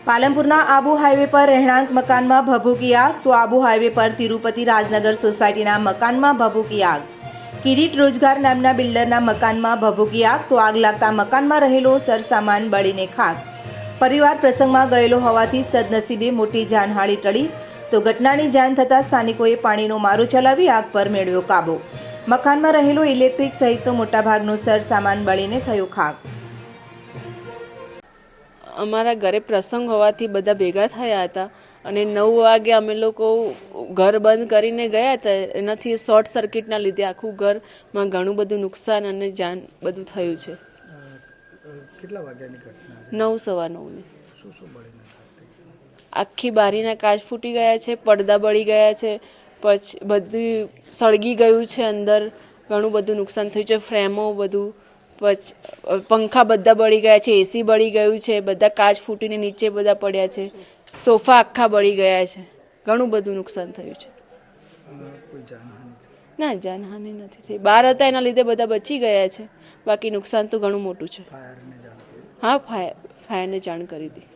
પાલનપુરના Abu highway પર રહેણાંક મકાનમાં ભભૂકી આગ તો આબુ હાઈવે પર તિરુપતિ રાજનગર સોસાયટીના મકાનમાં ભભૂકી આગ। કિરીટ રોજગાર નામના બિલ્ડરના મકાનમાં ભભૂકી આગ તો આગ લાગતા મકાનમાં રહેલો સરસામાન બળીને ખાક। પરિવાર પ્રસંગમાં ગયેલો હોવાથી સદનસીબે મોટી જાનહાનિ ટળી તો ઘટનાની જાણ થતાં સ્થાનિકોએ પાણીનો મારો ચલાવી આગ પર મેળવ્યો કાબૂ। મકાનમાં રહેલો ઇલેક્ટ્રિક સહિતનો મોટાભાગનો સરસામાન બળીને થયો ખાક। અમારા ઘરે પ્રસંગ હોવાથી બધા ભેગા થયા હતા અને 9 વાગે અમે લોકો ઘર બંધ કરીને ગયા હતા। એનાથી શોર્ટ સર્કિટના લીધે આખું ઘરમાં ઘણું બધું નુકસાન અને જાન બધું થયું છે। કેટલા વાગ્યાની ઘટના? 9 સવા 9 ની। શું બળીને આખી બારીના કાચ ફૂટી ગયા છે, પડદા બળી ગયા છે, પછી બધી સળગી ગયું છે, અંદર ઘણું બધું નુકસાન થયું છે, ફ્રેમો બધું, પછી પંખા બધા બળી ગયા છે, એસી બળી ગયું છે, બધા કાચ ફૂટીને નીચે બધા પડ્યા છે, સોફા આખા બળી ગયા છે, ઘણું બધું નુકસાન થયું છે। ના, જાનહાનિ નથી થઈ। બહાર હતા એના લીધે બધા બચી ગયા છે, બાકી નુકસાન તો ઘણું મોટું છે। હા, ફાયરને જાણ કરી હતી।